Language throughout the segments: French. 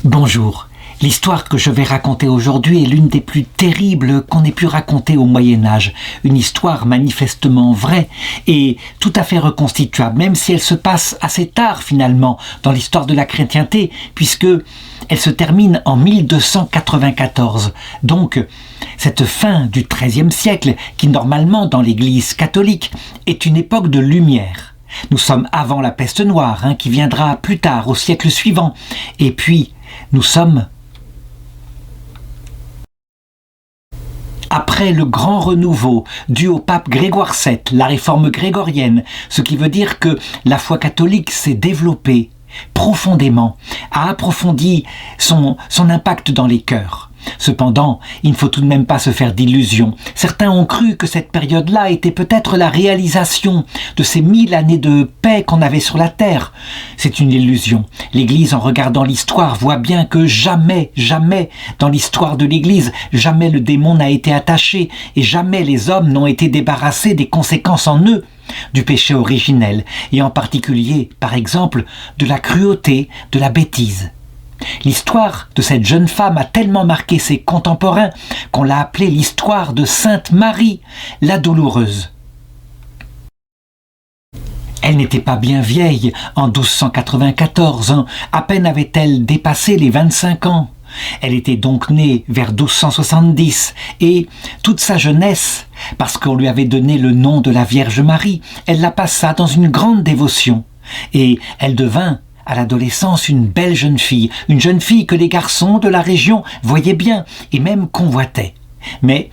Bonjour. L'histoire que je vais raconter aujourd'hui est l'une des plus terribles qu'on ait pu raconter au Moyen-Âge. Une histoire manifestement vraie et tout à fait reconstituable, même si elle se passe assez tard finalement dans l'histoire de la chrétienté, puisque elle se termine en 1294. Donc, cette fin du XIIIe siècle, qui normalement dans l'Église catholique est une époque de lumière. Nous sommes avant la peste noire, qui viendra plus tard, au siècle suivant. Et puis, nous sommes après le grand renouveau dû au pape Grégoire VII, la réforme grégorienne, ce qui veut dire que la foi catholique s'est développée profondément, a approfondi son impact dans les cœurs. Cependant, il ne faut tout de même pas se faire d'illusions. Certains ont cru que cette période-là était peut-être la réalisation de ces 1000 années de paix qu'on avait sur la terre. C'est une illusion. L'Église, en regardant l'histoire, voit bien que jamais dans l'histoire de l'Église, jamais le démon n'a été attaché et jamais les hommes n'ont été débarrassés des conséquences en eux du péché originel, et en particulier, par exemple, de la cruauté, de la bêtise. L'histoire de cette jeune femme a tellement marqué ses contemporains qu'on l'a appelée l'histoire de Sainte Marie, la douloureuse. Elle n'était pas bien vieille en 1294, à peine avait-elle dépassé les 25 ans. Elle était donc née vers 1270 et toute sa jeunesse, parce qu'on lui avait donné le nom de la Vierge Marie, elle la passa dans une grande dévotion et elle devint à l'adolescence une belle jeune fille que les garçons de la région voyaient bien et même convoitaient. Mais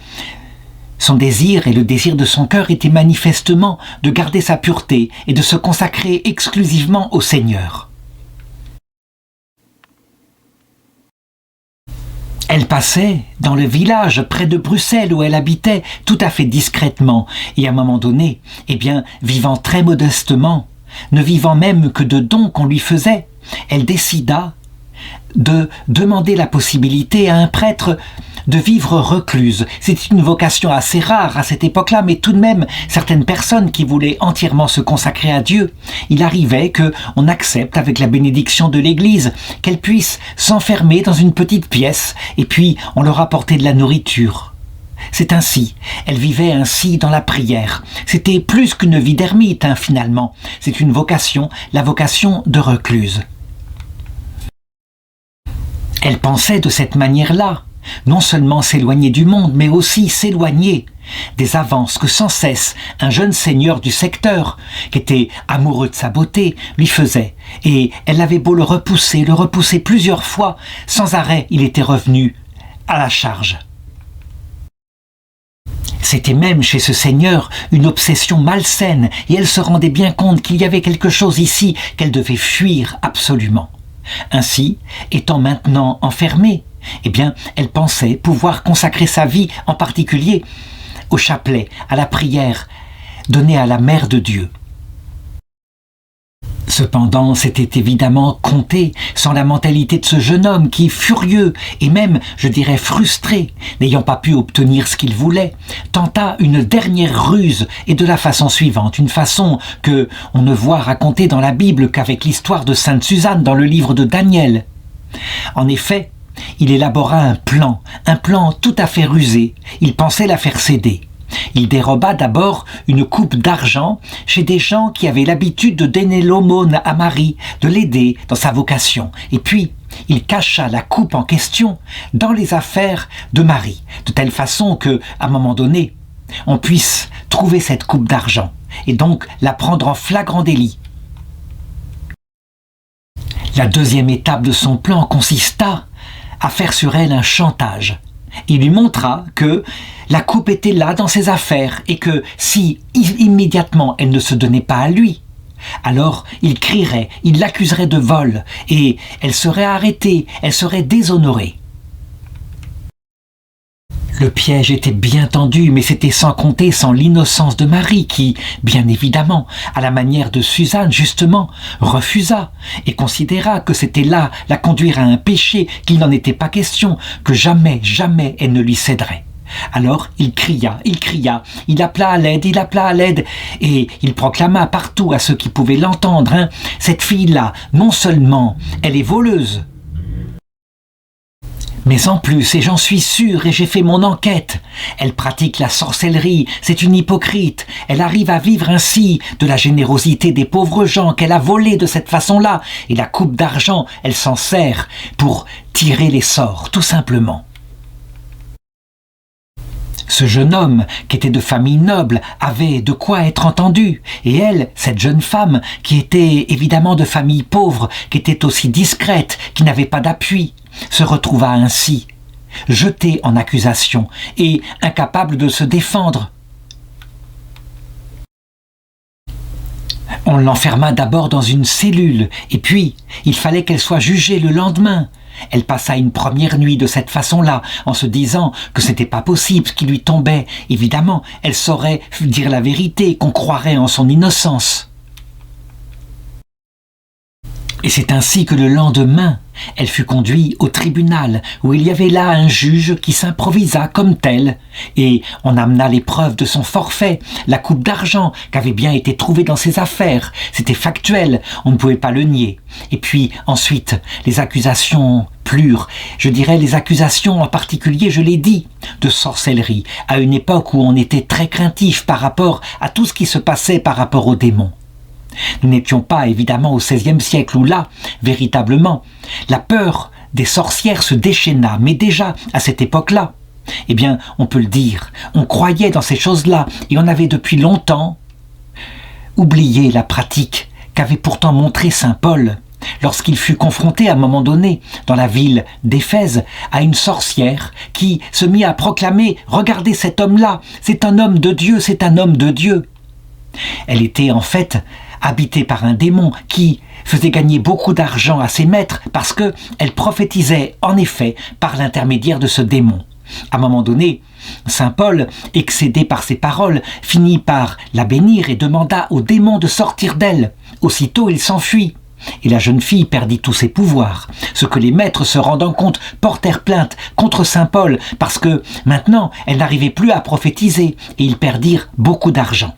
son désir et le désir de son cœur étaient manifestement de garder sa pureté et de se consacrer exclusivement au Seigneur. Elle passait dans le village près de Bruxelles où elle habitait tout à fait discrètement et à un moment donné, vivant très modestement, ne vivant même que de dons qu'on lui faisait, elle décida de demander la possibilité à un prêtre de vivre recluse. C'est une vocation assez rare à cette époque-là, mais tout de même, certaines personnes qui voulaient entièrement se consacrer à Dieu, il arrivait qu'on accepte avec la bénédiction de l'Église qu'elles puissent s'enfermer dans une petite pièce et puis on leur apportait de la nourriture. C'est ainsi, elle vivait ainsi dans la prière. C'était plus qu'une vie d'ermite, finalement. C'est une vocation, la vocation de recluse. Elle pensait de cette manière-là, non seulement s'éloigner du monde, mais aussi s'éloigner des avances que sans cesse un jeune seigneur du secteur, qui était amoureux de sa beauté, lui faisait. Et elle avait beau le repousser plusieurs fois, sans arrêt il était revenu à la charge. C'était même chez ce seigneur une obsession malsaine et elle se rendait bien compte qu'il y avait quelque chose ici qu'elle devait fuir absolument. Ainsi, étant maintenant enfermée, elle pensait pouvoir consacrer sa vie en particulier au chapelet, à la prière donnée à la Mère de Dieu. Cependant, c'était évidemment compté sans la mentalité de ce jeune homme qui, furieux et même, je dirais, frustré, n'ayant pas pu obtenir ce qu'il voulait, tenta une dernière ruse et de la façon suivante, une façon que on ne voit racontée dans la Bible qu'avec l'histoire de Sainte Suzanne dans le livre de Daniel. En effet, il élabora un plan tout à fait rusé. Il pensait la faire céder. Il déroba d'abord une coupe d'argent chez des gens qui avaient l'habitude de donner l'aumône à Marie, de l'aider dans sa vocation. Et puis, il cacha la coupe en question dans les affaires de Marie, de telle façon que, à un moment donné, on puisse trouver cette coupe d'argent et donc la prendre en flagrant délit. La deuxième étape de son plan consista à faire sur elle un chantage. Il lui montra que la coupe était là dans ses affaires et que si immédiatement elle ne se donnait pas à lui, alors il crierait, il l'accuserait de vol et elle serait arrêtée, elle serait déshonorée. Le piège était bien tendu, mais c'était sans compter sans l'innocence de Marie qui, bien évidemment, à la manière de Suzanne justement, refusa et considéra que c'était là la conduire à un péché, qu'il n'en était pas question, que jamais elle ne lui céderait. Alors il cria, il appela à l'aide, et il proclama partout à ceux qui pouvaient l'entendre, cette fille-là, non seulement elle est voleuse, Mais en plus, et j'en suis sûre, et j'ai fait mon enquête, elle pratique la sorcellerie, c'est une hypocrite, elle arrive à vivre ainsi de la générosité des pauvres gens qu'elle a volés de cette façon-là, et la coupe d'argent, elle s'en sert pour tirer les sorts, tout simplement. Ce jeune homme, qui était de famille noble, avait de quoi être entendu. Et elle, cette jeune femme, qui était évidemment de famille pauvre, qui était aussi discrète, qui n'avait pas d'appui, se retrouva ainsi, jetée en accusation et incapable de se défendre. On l'enferma d'abord dans une cellule, et puis il fallait qu'elle soit jugée le lendemain. Elle passa une première nuit de cette façon-là, en se disant que c'était pas possible ce qui lui tombait. Évidemment, elle saurait dire la vérité, qu'on croirait en son innocence. Et c'est ainsi que le lendemain, elle fut conduite au tribunal, où il y avait là un juge qui s'improvisa comme tel, et on amena les preuves de son forfait, la coupe d'argent qu'avait bien été trouvée dans ses affaires. C'était factuel, on ne pouvait pas le nier. Et puis ensuite, les accusations plurent, je dirais les accusations en particulier, je l'ai dit, de sorcellerie, à une époque où on était très craintif par rapport à tout ce qui se passait par rapport aux démons. Nous n'étions pas évidemment au XVIe siècle où là, véritablement, la peur des sorcières se déchaîna, mais déjà à cette époque-là, eh bien, on peut le dire, on croyait dans ces choses-là et on avait depuis longtemps oublié la pratique qu'avait pourtant montré saint Paul lorsqu'il fut confronté à un moment donné dans la ville d'Éphèse à une sorcière qui se mit à proclamer « Regardez cet homme-là, c'est un homme de Dieu, c'est un homme de Dieu ». Elle était en fait habitée par un démon qui faisait gagner beaucoup d'argent à ses maîtres parce qu'elle prophétisait en effet par l'intermédiaire de ce démon. À un moment donné, saint Paul, excédé par ses paroles, finit par la bénir et demanda au démon de sortir d'elle. Aussitôt, il s'enfuit. Et la jeune fille perdit tous ses pouvoirs, ce que les maîtres, se rendant compte, portèrent plainte contre saint Paul parce que maintenant, elle n'arrivait plus à prophétiser et ils perdirent beaucoup d'argent.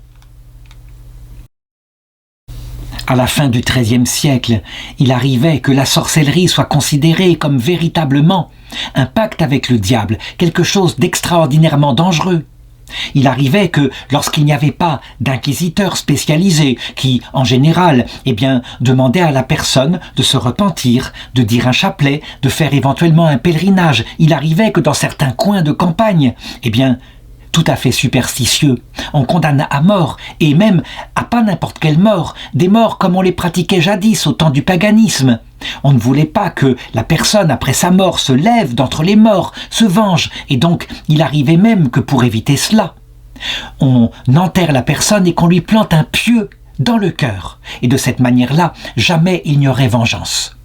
À la fin du XIIIe siècle, il arrivait que la sorcellerie soit considérée comme véritablement un pacte avec le diable, quelque chose d'extraordinairement dangereux. Il arrivait que lorsqu'il n'y avait pas d'inquisiteur spécialisé qui, en général, demandait à la personne de se repentir, de dire un chapelet, de faire éventuellement un pèlerinage, il arrivait que dans certains coins de campagne, tout à fait superstitieux, on condamna à mort, et même à pas n'importe quelle mort, des morts comme on les pratiquait jadis au temps du paganisme. On ne voulait pas que la personne, après sa mort, se lève d'entre les morts, se venge, et donc il arrivait même que pour éviter cela, on enterre la personne et qu'on lui plante un pieu dans le cœur, et de cette manière-là, jamais il n'y aurait vengeance.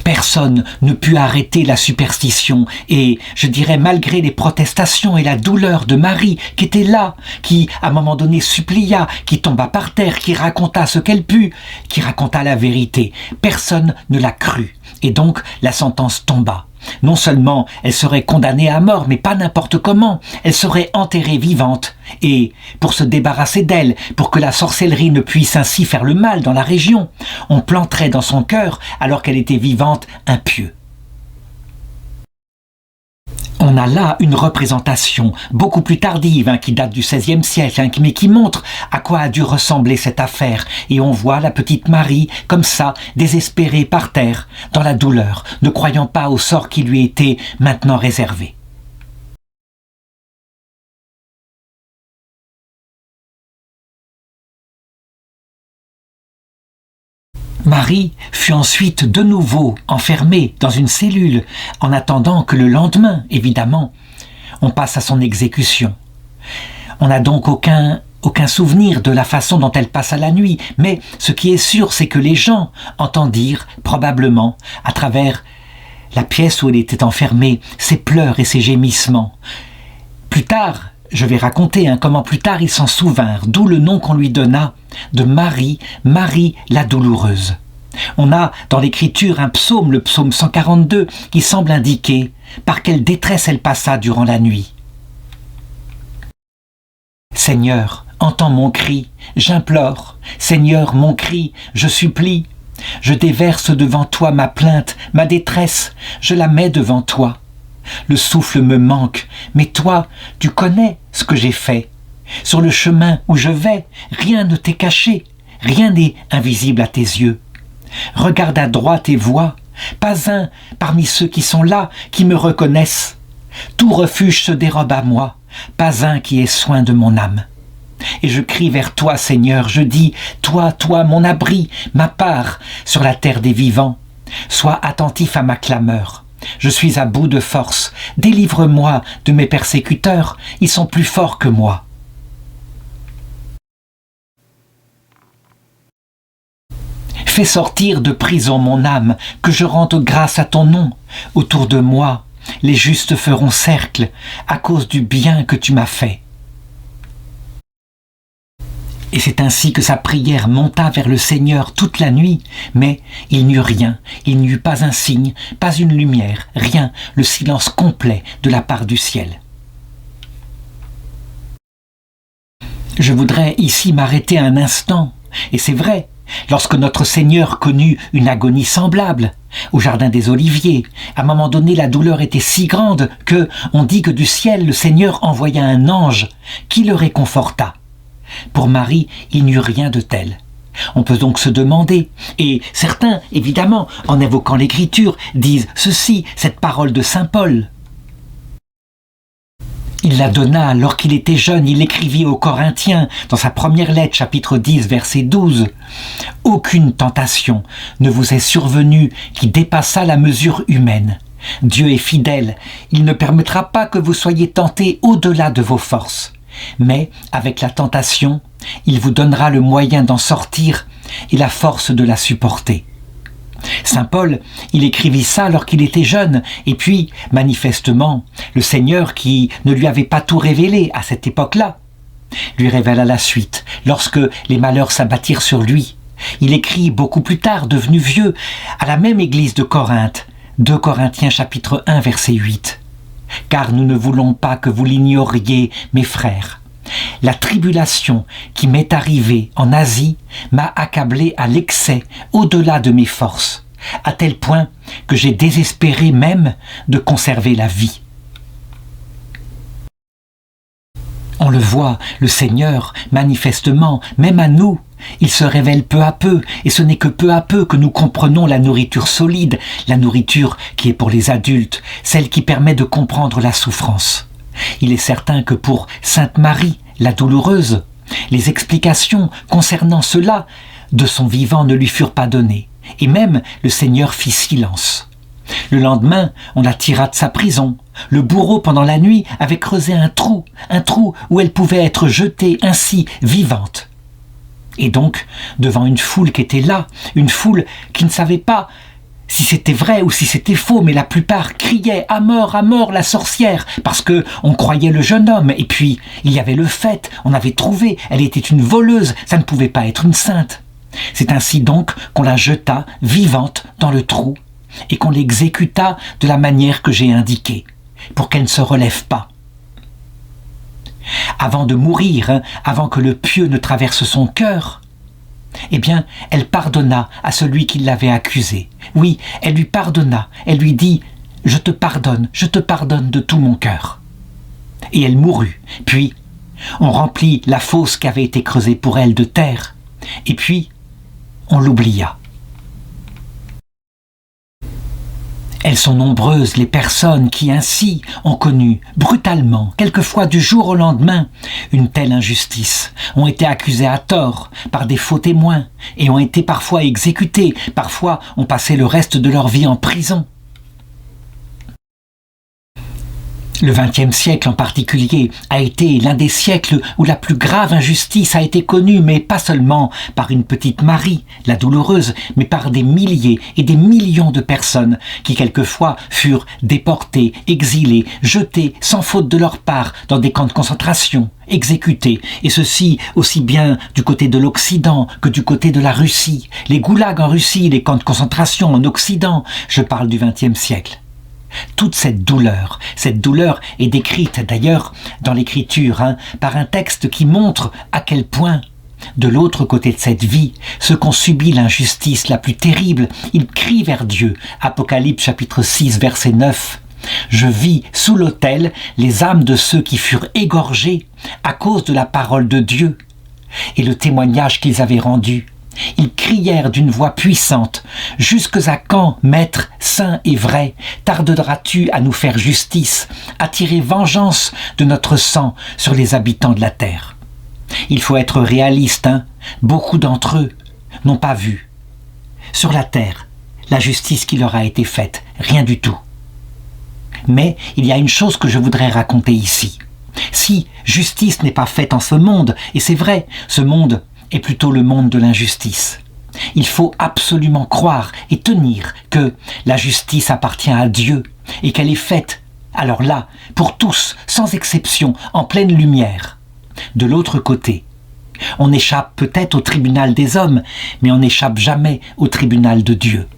Personne ne put arrêter la superstition et, je dirais, malgré les protestations et la douleur de Marie qui était là, qui à un moment donné supplia, qui tomba par terre, qui raconta ce qu'elle put, qui raconta la vérité, personne ne la crut et donc la sentence tomba. Non seulement elle serait condamnée à mort, mais pas n'importe comment, elle serait enterrée vivante. Et pour se débarrasser d'elle, pour que la sorcellerie ne puisse ainsi faire le mal dans la région, on planterait dans son cœur, alors qu'elle était vivante, un pieu. On a là une représentation beaucoup plus tardive, qui date du XVIe siècle, mais qui montre à quoi a dû ressembler cette affaire. Et on voit la petite Marie, comme ça, désespérée par terre, dans la douleur, ne croyant pas au sort qui lui était maintenant réservé. Marie fut ensuite de nouveau enfermée dans une cellule en attendant que le lendemain, évidemment, on passe à son exécution. On n'a donc aucun souvenir de la façon dont elle passa la nuit, mais ce qui est sûr, c'est que les gens entendirent probablement, à travers la pièce où elle était enfermée, ses pleurs et ses gémissements. Plus tard, je vais raconter comment plus tard ils s'en souvinrent, d'où le nom qu'on lui donna de Marie, Marie la douloureuse. On a dans l'écriture un psaume, le psaume 142, qui semble indiquer par quelle détresse elle passa durant la nuit. Seigneur, entends mon cri, j'implore. Seigneur, mon cri, je supplie. Je déverse devant toi ma plainte, ma détresse, je la mets devant toi. Le souffle me manque, mais toi, tu connais ce que j'ai fait. Sur le chemin où je vais, rien ne t'est caché, rien n'est invisible à tes yeux. Regarde à droite et vois, pas un parmi ceux qui sont là qui me reconnaissent. Tout refuge se dérobe à moi, pas un qui ait soin de mon âme. Et je crie vers toi, Seigneur, je dis, toi, mon abri, ma part sur la terre des vivants. Sois attentif à ma clameur. Je suis à bout de force. Délivre-moi de mes persécuteurs, ils sont plus forts que moi. Fais sortir de prison mon âme, que je rende grâce à ton nom. Autour de moi, les justes feront cercle à cause du bien que tu m'as fait. Et c'est ainsi que sa prière monta vers le Seigneur toute la nuit, mais il n'y eut rien, il n'y eut pas un signe, pas une lumière, rien, le silence complet de la part du ciel. Je voudrais ici m'arrêter un instant, et c'est vrai, lorsque notre Seigneur connut une agonie semblable, au jardin des Oliviers, à un moment donné la douleur était si grande que, on dit que du ciel le Seigneur envoya un ange qui le réconforta. Pour Marie, il n'y eut rien de tel. On peut donc se demander, et certains, évidemment, en évoquant l'Écriture, disent ceci, cette parole de saint Paul. Il la donna lorsqu'il était jeune, il écrivit aux Corinthiens, dans sa première lettre, chapitre 10, verset 12. « Aucune tentation ne vous est survenue qui dépassât la mesure humaine. Dieu est fidèle, il ne permettra pas que vous soyez tentés au-delà de vos forces. Mais, avec la tentation, il vous donnera le moyen d'en sortir et la force de la supporter. » Saint Paul, il écrivit ça lorsqu'il était jeune, et puis, manifestement, le Seigneur, qui ne lui avait pas tout révélé à cette époque-là, lui révéla la suite, lorsque les malheurs s'abattirent sur lui. Il écrit beaucoup plus tard, devenu vieux, à la même église de Corinthe, 2 Corinthiens chapitre 1, verset 8. « Car nous ne voulons pas que vous l'ignoriez, mes frères. La tribulation qui m'est arrivée en Asie m'a accablé à l'excès, au-delà de mes forces, à tel point que j'ai désespéré même de conserver la vie. » On le voit, le Seigneur, manifestement, même à nous, il se révèle peu à peu, et ce n'est que peu à peu que nous comprenons la nourriture solide, la nourriture qui est pour les adultes, celle qui permet de comprendre la souffrance. Il est certain que pour Sainte Marie, la douloureuse, les explications concernant cela de son vivant ne lui furent pas données, et même le Seigneur fit silence. Le lendemain, on la tira de sa prison. Le bourreau, pendant la nuit, avait creusé un trou où elle pouvait être jetée ainsi, vivante. Et donc, devant une foule qui était là, une foule qui ne savait pas si c'était vrai ou si c'était faux, mais la plupart criaient « à mort, la sorcière !» parce que on croyait le jeune homme. Et puis, il y avait le fait, on avait trouvé, elle était une voleuse, ça ne pouvait pas être une sainte. C'est ainsi donc qu'on la jeta vivante dans le trou et qu'on l'exécuta de la manière que j'ai indiquée, pour qu'elle ne se relève pas. Avant de mourir, avant que le pieu ne traverse son cœur, eh bien, elle pardonna à celui qui l'avait accusée. Oui, elle lui pardonna, elle lui dit « je te pardonne de tout mon cœur ». Et elle mourut. Puis, on remplit la fosse qui avait été creusée pour elle de terre, et puis, on l'oublia. Elles sont nombreuses les personnes qui ainsi ont connu, brutalement, quelquefois du jour au lendemain, une telle injustice, ont été accusées à tort par des faux témoins et ont été parfois exécutées, parfois ont passé le reste de leur vie en prison. Le XXe siècle en particulier a été l'un des siècles où la plus grave injustice a été connue, mais pas seulement par une petite Marie, la douloureuse, mais par des milliers et des millions de personnes qui quelquefois furent déportées, exilées, jetées sans faute de leur part dans des camps de concentration, exécutées, et ceci aussi bien du côté de l'Occident que du côté de la Russie. Les goulags en Russie, les camps de concentration en Occident, je parle du XXe siècle. Toute cette douleur est décrite d'ailleurs dans l'Écriture par un texte qui montre à quel point de l'autre côté de cette vie, ceux qui ont subi l'injustice la plus terrible, ils crient vers Dieu. Apocalypse chapitre 6, verset 9. Je vis sous l'autel les âmes de ceux qui furent égorgés à cause de la parole de Dieu et le témoignage qu'ils avaient rendu. Ils crièrent d'une voix puissante « Jusque à quand, Maître saint et vrai, tarderas-tu à nous faire justice, à tirer vengeance de notre sang sur les habitants de la terre ?» Il faut être réaliste, hein. Beaucoup d'entre eux n'ont pas vu sur la terre la justice qui leur a été faite, rien du tout. Mais il y a une chose que je voudrais raconter ici. Si justice n'est pas faite en ce monde, et c'est vrai, ce monde est plutôt le monde de l'injustice, il faut absolument croire et tenir que la justice appartient à Dieu et qu'elle est faite, alors là, pour tous, sans exception, en pleine lumière. De l'autre côté, on échappe peut-être au tribunal des hommes, mais on n'échappe jamais au tribunal de Dieu.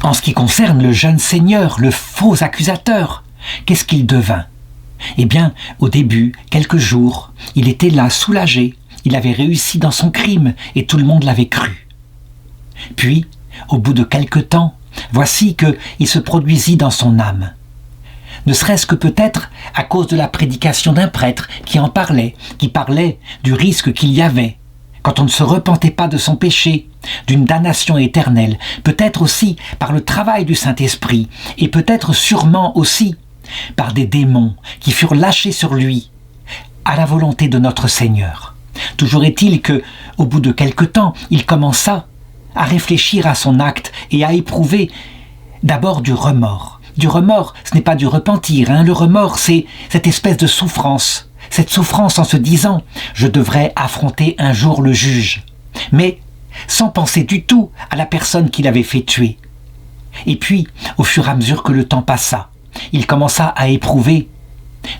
En ce qui concerne le jeune seigneur, le faux accusateur, qu'est-ce qu'il devint? Eh bien, au début, quelques jours, il était là, soulagé. Il avait réussi dans son crime et tout le monde l'avait cru. Puis, au bout de quelque temps, voici qu'il se produisit dans son âme. Ne serait-ce que peut-être à cause de la prédication d'un prêtre qui en parlait, qui parlait du risque qu'il y avait quand on ne se repentait pas de son péché, d'une damnation éternelle, peut-être aussi par le travail du Saint-Esprit, et peut-être sûrement aussi par des démons qui furent lâchés sur lui, à la volonté de notre Seigneur. Toujours est-il que, au bout de quelque temps, il commença à réfléchir à son acte et à éprouver d'abord du remords. Du remords, ce n'est pas du repentir, hein. Le remords, c'est cette espèce de souffrance. Cette souffrance en se disant « je devrais affronter un jour le juge », mais sans penser du tout à la personne qui l'avait fait tuer. Et puis, au fur et à mesure que le temps passa, il commença à éprouver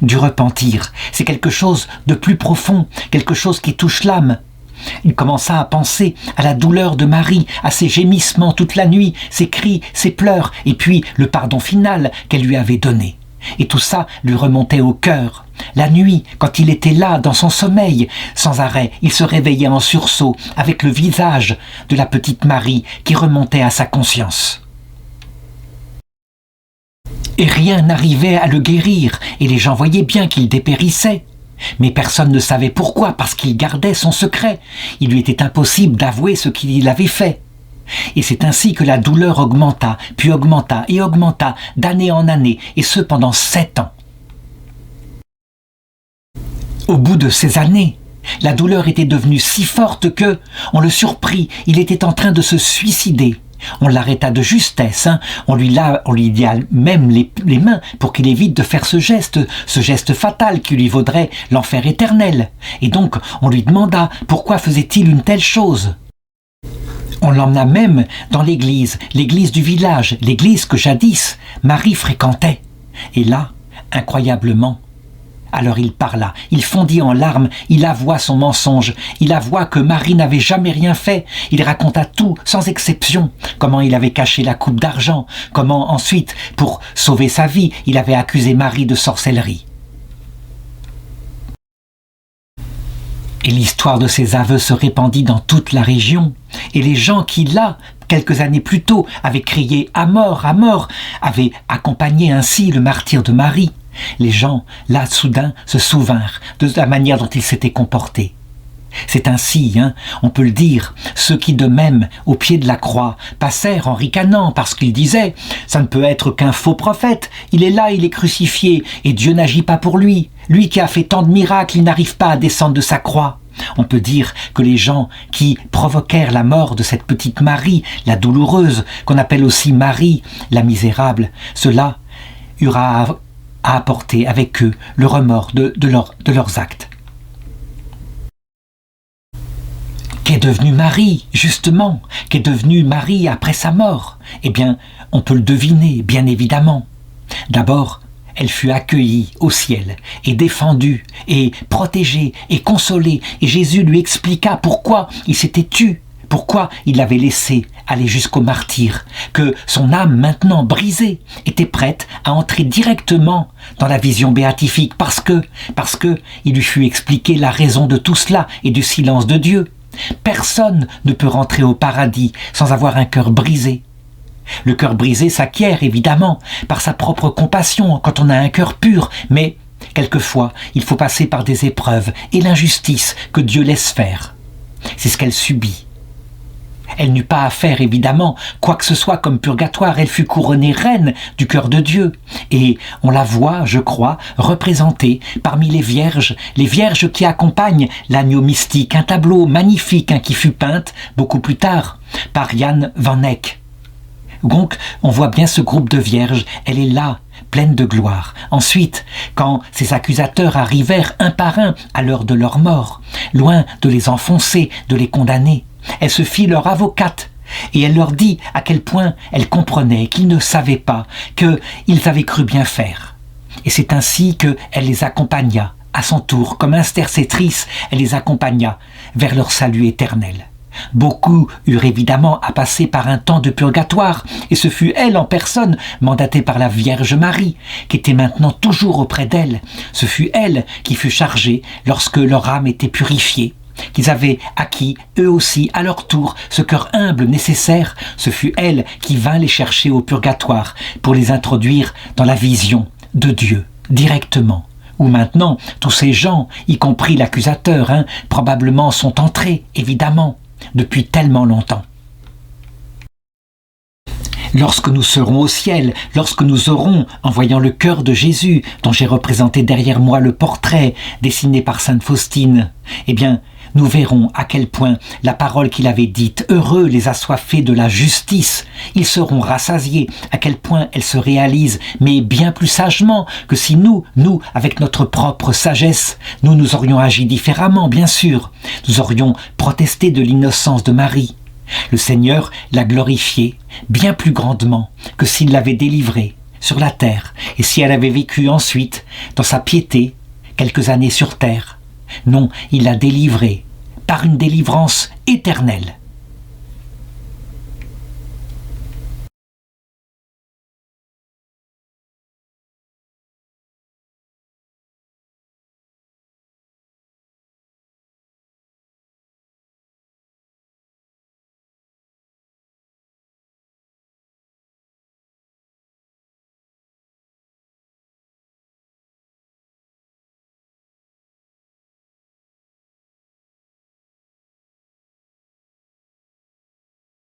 du repentir. C'est quelque chose de plus profond, quelque chose qui touche l'âme. Il commença à penser à la douleur de Marie, à ses gémissements toute la nuit, ses cris, ses pleurs, et puis le pardon final qu'elle lui avait donné. Et tout ça lui remontait au cœur. La nuit, quand il était là, dans son sommeil, sans arrêt, il se réveillait en sursaut, avec le visage de la petite Marie qui remontait à sa conscience. Et rien n'arrivait à le guérir, et les gens voyaient bien qu'il dépérissait. Mais personne ne savait pourquoi, parce qu'il gardait son secret. Il lui était impossible d'avouer ce qu'il avait fait. Et c'est ainsi que la douleur augmenta, puis augmenta et augmenta d'année en année, et ce pendant 7 ans. Au bout de ces années, la douleur était devenue si forte que, on le surprit, il était en train de se suicider. On l'arrêta de justesse, hein. On lui lia même les mains pour qu'il évite de faire ce geste fatal qui lui vaudrait l'enfer éternel. Et donc, on lui demanda pourquoi faisait-il une telle chose. On l'emmena même dans l'église du village, l'église que jadis Marie fréquentait. Et là, incroyablement, alors il parla, il fondit en larmes, il avoua son mensonge, il avoua que Marie n'avait jamais rien fait, il raconta tout, sans exception, comment il avait caché la coupe d'argent, comment ensuite, pour sauver sa vie, il avait accusé Marie de sorcellerie. Et l'histoire de ces aveux se répandit dans toute la région, et les gens qui, là, quelques années plus tôt, avaient crié « à mort », avaient accompagné ainsi le martyre de Marie. Les gens, là, soudain, se souvinrent de la manière dont ils s'étaient comportés. C'est ainsi, on peut le dire, ceux qui de même, au pied de la croix, passèrent en ricanant parce qu'ils disaient « ça ne peut être qu'un faux prophète, il est là, il est crucifié, et Dieu n'agit pas pour lui. Lui qui a fait tant de miracles, il n'arrive pas à descendre de sa croix. » On peut dire que les gens qui provoquèrent la mort de cette petite Marie, la douloureuse, qu'on appelle aussi Marie, la misérable, ceux-là eurent à apporter avec eux le remords de leurs actes. Qu'est devenue Marie, justement? Qu'est devenue Marie après sa mort? Eh bien, on peut le deviner, bien évidemment. D'abord, elle fut accueillie au ciel, et défendue, et protégée, et consolée, et Jésus lui expliqua pourquoi il s'était tu, pourquoi il l'avait laissée aller jusqu'au martyre, que son âme maintenant brisée était prête à entrer directement dans la vision béatifique parce que il lui fut expliqué la raison de tout cela et du silence de Dieu. Personne ne peut rentrer au paradis sans avoir un cœur brisé. Le cœur brisé s'acquiert évidemment par sa propre compassion quand on a un cœur pur, mais quelquefois il faut passer par des épreuves et l'injustice que Dieu laisse faire. C'est ce qu'elle subit. Elle n'eut pas à faire évidemment quoi que ce soit comme purgatoire, elle fut couronnée reine du cœur de Dieu. Et on la voit, je crois, représentée parmi les vierges qui accompagnent l'agneau mystique, un tableau magnifique qui fut peint beaucoup plus tard par Jan van Eyck. Donc, on voit bien ce groupe de vierges, elle est là, pleine de gloire. Ensuite, quand ses accusateurs arrivèrent un par un à l'heure de leur mort, loin de les enfoncer, de les condamner, elle se fit leur avocate et elle leur dit à quel point elle comprenait qu'ils ne savaient pas, qu'ils avaient cru bien faire. Et c'est ainsi qu'elle les accompagna, à son tour, comme intercessrice, elle les accompagna vers leur salut éternel. Beaucoup eurent évidemment à passer par un temps de purgatoire, et ce fut elle en personne, mandatée par la Vierge Marie, qui était maintenant toujours auprès d'elle. Ce fut elle qui fut chargée lorsque leur âme était purifiée, qu'ils avaient acquis, eux aussi, à leur tour, ce cœur humble nécessaire. Ce fut elle qui vint les chercher au purgatoire pour les introduire dans la vision de Dieu, directement. Où maintenant, tous ces gens, y compris l'accusateur, probablement sont entrés, évidemment, depuis tellement longtemps. Lorsque nous serons au ciel, lorsque nous aurons, en voyant le cœur de Jésus, dont j'ai représenté derrière moi le portrait dessiné par sainte Faustine, eh bien, nous verrons à quel point la parole qu'il avait dite, heureux les assoiffés de la justice, ils seront rassasiés, à quel point elle se réalise, mais bien plus sagement que si nous, avec notre propre sagesse, nous aurions agi différemment, bien sûr. Nous aurions protesté de l'innocence de Marie. Le Seigneur l'a glorifiée bien plus grandement que s'il l'avait délivrée sur la terre et si elle avait vécu ensuite, dans sa piété, quelques années sur terre. Non, il l'a délivrée par une délivrance éternelle.